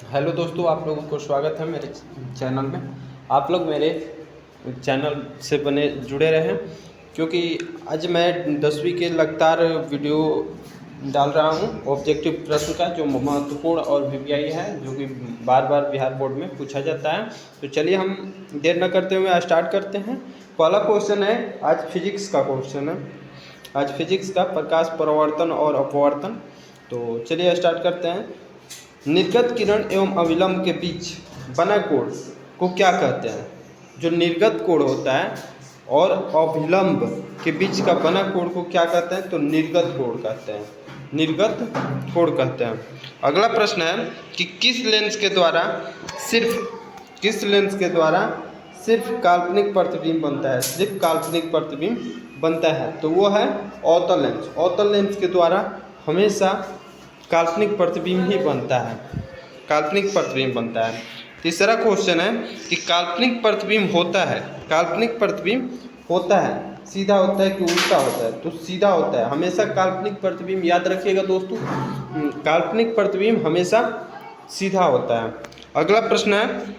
Hello दोस्तों, आप लोगों को स्वागत है मेरे चैनल में। आप लोग मेरे चैनल से बने जुड़े रहें, क्योंकि आज मैं 10वीं के लगातार वीडियो डाल रहा हूं ऑब्जेक्टिव प्रश्न का, जो महत्वपूर्ण और वीवीआई है, जो कि बार बार बिहार बोर्ड में पूछा जाता है। तो चलिए हम देर न करते हुए स्टार्ट करते हैं। पहला क्वेश्चन है, आज फिजिक्स का क्वेश्चन है। आज फिजिक्स का प्रकाश परावर्तन और अपवर्तन। तो चलिए स्टार्ट करते हैं। निर्गत किरण एवं अविलंब के बीच बना कोण को क्या कहते हैं? जो निर्गत कोण होता है और अभिलंब के बीच का बना कोण को क्या कहते हैं? तो निर्गत कोण कहते हैं। निर्गत कोण कहते हैं। अगला प्रश्न है कि किस लेंस के द्वारा सिर्फ काल्पनिक प्रतिबिंब बनता है? सिर्फ काल्पनिक प्रतिबिंब बनता है, तो वो है अवतल लेंस। अवतल लेंस के द्वारा हमेशा काल्पनिक प्रतिबिंब ही बनता है। काल्पनिक प्रतिबिंब बनता है। तीसरा क्वेश्चन है कि काल्पनिक प्रतिबिंब होता है सीधा होता है कि उल्टा होता है? तो सीधा होता है। हमेशा काल्पनिक प्रतिबिंब, याद रखिएगा दोस्तों, काल्पनिक प्रतिबिंब हमेशा सीधा होता है। अगला प्रश्न है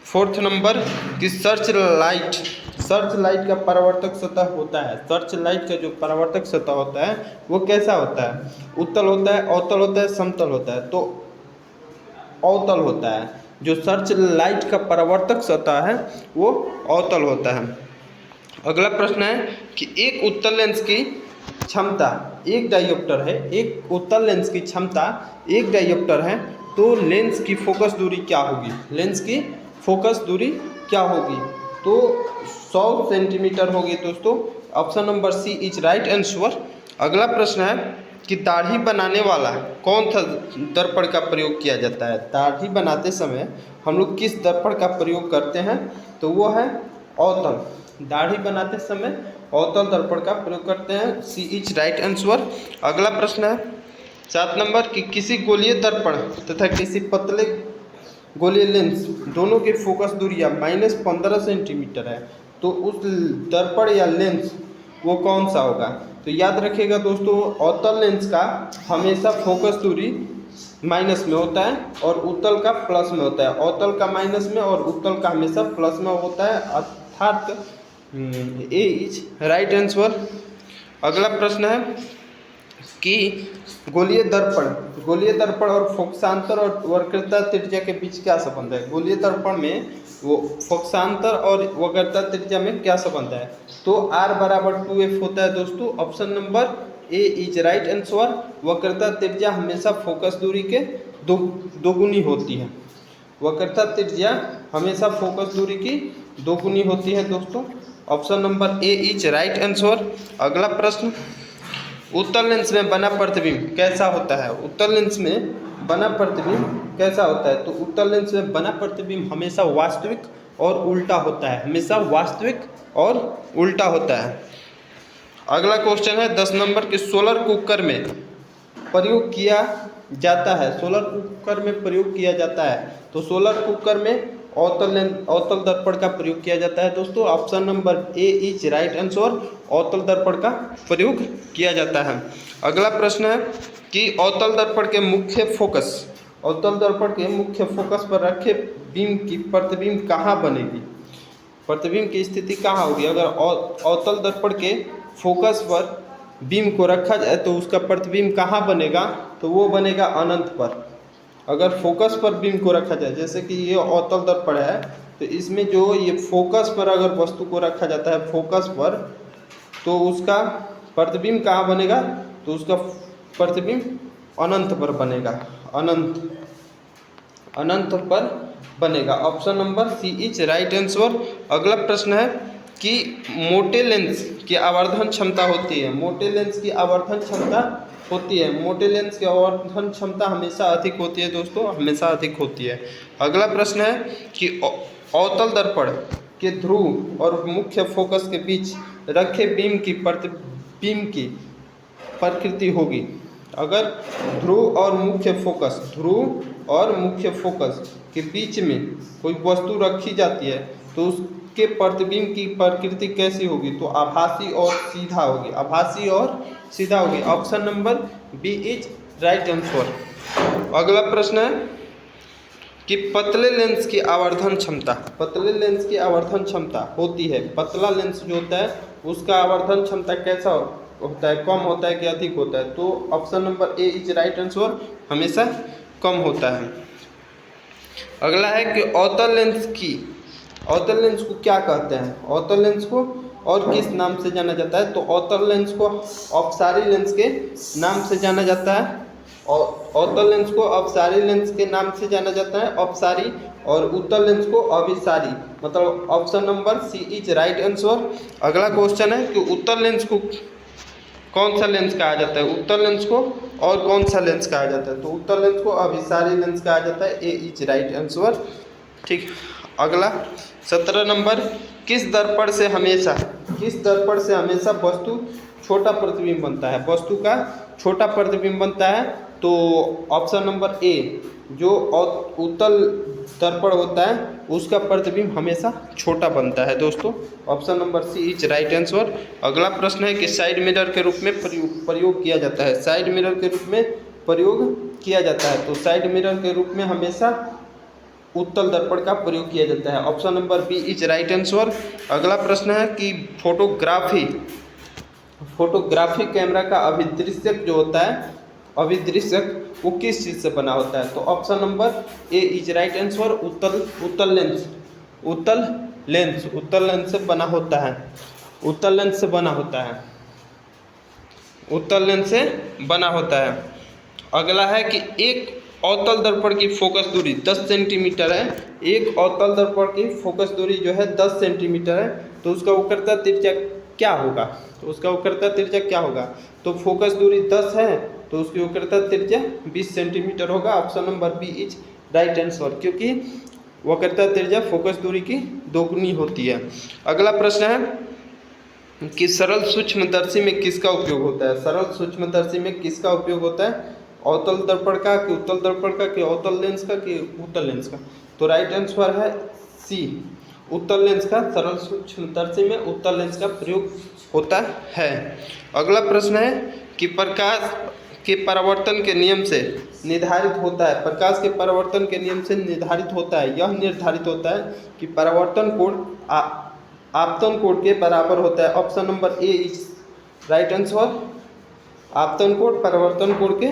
4th नंबर कि सर्च लाइट का परावर्तक सतह होता है। सर्च लाइट का जो परावर्तक सतह होता है वो कैसा होता है? उत्तल होता है, अवतल होता है, समतल होता है? तो अवतल होता है। जो सर्च लाइट का परावर्तक सतह है वो अवतल होता है। अगला प्रश्न है कि एक उत्तल लेंस की क्षमता एक डायोप्टर है। एक उत्तल लेंस की क्षमता एक डायोप्टर है, तो लेंस की फोकस दूरी क्या होगी? लेंस की फोकस दूरी क्या होगी? तो 100 सेंटीमीटर होगी दोस्तों। Option number C is right answer. अगला प्रश्न है कि दाढ़ी बनाने वाला कौन सा दर्पण का प्रयोग किया जाता है? दाढ़ी बनाते समय हम लोग किस दर्पण का प्रयोग करते हैं? तो वो है अवतल। दाढ़ी बनाते समय अवतल दर्पण का प्रयोग करते हैं। सी इज राइट आंसर। अगला प्रश्न है 7 नंबर कि किसी गोलीय दर्पण तथा किसी पतले गोलीय लेंस दोनों की फोकस दूरियां -15 सेंटीमीटर है, तो उस दर्पण या लेंस वो कौन सा होगा? तो याद रखिएगा दोस्तों, अवतल लेंस का हमेशा फोकस दूरी माइनस में होता है और उत्तल का प्लस में होता है। अवतल का माइनस में और उत्तल का हमेशा प्लस में होता है, अर्थात ए इज राइट आंसर। अगला प्रश्न है कि गोलीय दर्पण और फोकसांतर और वक्रता त्रिज्या के बीच क्या संबंध है? गोलीय दर्पण में वो फोकसांतर और वक्रता त्रिज्या में क्या संबंध है? तो R बराबर 2F होता है दोस्तों। Option number A is right answer. वक्रता त्रिज्या हमेशा फोकस दूरी के दोगुनी होती है। वक्रता त्रिज्या हमेशा फोकस दूरी की दोगुनी होती है दोस्तों। Option number A is right answer. अगला प्रश्न, उत्तल लेंस में बना प्रतिबिंब कैसा होता है? उत्तल लेंस में बना प्रतिबिंब कैसा होता है? तो उत्तल लेंस में बना प्रतिबिंब हमेशा वास्तविक और उल्टा होता है। हमेशा वास्तविक और उल्टा होता है। अगला क्वेश्चन है 10 नंबर के सोलर कुकर में प्रयोग किया जाता है। सोलर कुकर में प्रयोग किया जाता है, तो सोलर कुकर में अवतल दर्पण का प्रयोग किया जाता है दोस्तों। Option number A is right answer. अवतल दर्पण का प्रयोग किया जाता है। अगला प्रश्न है कि अवतल दर्पण के मुख्य फोकस पर रखे बीम की प्रतिबिंब कहाँ बनेगी? प्रतिबिंब की स्थिति कहाँ होगी? अगर अवतल दर्पण के फोकस पर बीम को रखा जाए तो उसका प्रतिबिंब कहाँ बनेगा? तो वो बनेगा अनंत पर। अगर फोकस पर बीम को रखा जाए, जैसे कि ये अवतल दर्पण है, तो इसमें जो ये फोकस पर अगर वस्तु को रखा जाता है फोकस पर, तो उसका प्रतिबिंब कहाँ बनेगा? तो उसका प्रतिबिंब अनंत पर बनेगा। अनंत पर बनेगा। Option number C is right answer. अगला प्रश्न है कि मोटे लेंस की आवर्धन क्षमता होती है। मोटे लेंस की आवर्धन क्षमता हमेशा अधिक होती है दोस्तों, हमेशा अधिक होती है। अगला प्रश्न है कि अवतल दर्पण के ध्रुव और मुख्य फोकस के बीच रखे बीम की प्रतिबिंब की प्रकृति होगी। अगर ध्रुव और मुख्य फोकस के बीच में कोई वस्तु रखी जाती है तो उसके प्रतिबिंब की प्रकृति कैसी होगी? तो आभासी और सीधा होगी। Option number B is right answer. अगला प्रश्न है कि पतले लेंस की आवर्धन क्षमता होती है, पतला लेंस जो होता है उसका आवर्धन क्षमता कैसा होता है, कम होता है कि अधिक होता है? तो option number A is right answer, हमेशा कम होता है। अगला है कि अवतल लेंस को क्या कहते हैं? अवतल लेंस को और किस नाम से जाना जाता है? तो अवतल लेंस को अपसारी लेंस के नाम से जाना जाता है, और अवतल लेंस को अपसारी लेंस के नाम से जाना जाता है, अपसारी, और उत्तल लेंस को अभिसारी, मतलब option number C is right answer. अगला क्वेश्चन है कि उत्तल लेंस को कौन सा लेंस कहा जाता है? उत्तल लेंस को और कौन सा लेंस कहा जाता है? तो उत्तल लेंस को अभिसारी लेंस कहा जाता है, ए इज राइट आंसर। ठीक, अगला 17 नंबर, किस दर्पण से हमेशा वस्तु छोटा प्रतिबिंब बनता है? वस्तु का छोटा प्रतिबिंब बनता है, तो ऑप्शन नंबर ए, जो उत्तल दर्पण होता है उसका प्रतिबिंब हमेशा छोटा बनता है दोस्तों। Option number C is right answer. अगला प्रश्न है कि साइड मिरर के रूप में प्रयोग किया जाता है, साइड मिरर के रूप में प्रयोग किया जाता है, तो साइड मिरर के रूप में हमेशा उत्तल दर्पण का प्रयोग किया जाता है, option number B is right answer. अगला प्रश्न है कि फोटोग्राफी कैमरा का अभिदृश्यक जो होता है, अभिदृश्यक वो किस चीज़ से बना होता है? तो option number A is right answer, उत्तल लेंस से बना होता है, उत्तल लेंस से बना होता है। अगला है कि एक अवतल दर्पण की फोकस दूरी 10 सेंटीमीटर है, एक अवतल दर्पण की फोकस दूरी जो है 10 सेंटीमीटर है, तो उसका वक्रता त्रिज्या क्या होगा? तो फोकस दूरी 10 है तो उसकी वक्रता त्रिज्या 20 सेंटीमीटर होगा, option number B is right answer, क्योंकि वक्रता त्रिज्या फोकस दूरी की दोगुनी होती है। अगला प्रश्न है कि सरल सूक्ष्मदर्शी में किसका उपयोग होता है? सरल सूक्ष्मदर्शी में किसका उपयोग होता है? अवतल दर्पण का कि उत्तल दर्पण का कि अवतल लेंस का कि उत्तल लेंस का? तो राइट आंसर है सी, उत्तल लेंस का, सरल सूक्ष्मदर्शी में उत्तल लेंस का प्रयोग होता है। अगला प्रश्न है कि प्रकाश के परावर्तन के नियम से निर्धारित होता है, प्रकाश के परावर्तन के नियम से निर्धारित होता है, यह निर्धारित होता है कि परावर्तन कोण आपतन कोण के बराबर होता है, option number A is right answer, आपतन कोण परावर्तन कोण के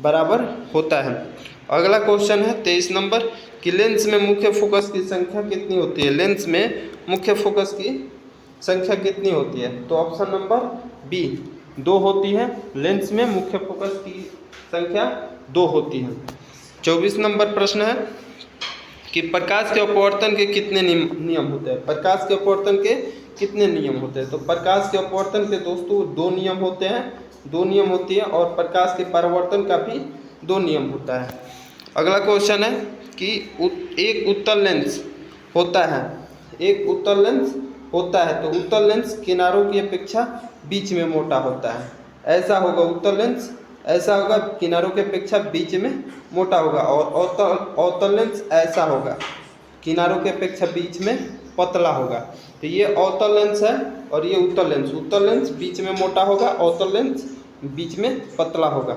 बराबर होता है। अगला क्वेश्चन है 23 नंबर कि लेंस में मुख्य फोकस की संख्या कितनी होती है? लेंस में मुख्य फोकस की संख्या कितनी होती है? तो ऑप्शन नंबर बी 2 होती है, लेंस में मुख्य फोकस की संख्या 2 होती है। 24 नंबर प्रश्न है कि प्रकाश के अपवर्तन के कितने नियम होते हैं? प्रकाश के अपवर्तन के कितने नियम होते हैं? तो प्रकाश के अपवर्तन के दोस्तों 2 नियम होते हैं, 2 नियम होती है, और प्रकाश के परावर्तन का भी 2 नियम होता है। अगला क्वेश्चन है कि एक उत्तल लेंस होता है, तो उत्तल लेंस किनारों की अपेक्षा बीच में मोटा होता है, ऐसा होगा उत्तल लेंस, ऐसा होगा किनारों की अपेक्षा बीच में मोटा होगा, और अवतल लेंस ऐसा होगा, किनारों की अपेक्षा बीच में पतला होगा। तो ये अवतल लेंस है और ये उत्तल लेंस बीच में मोटा होगा, अवतल लेंस बीच में पतला होगा।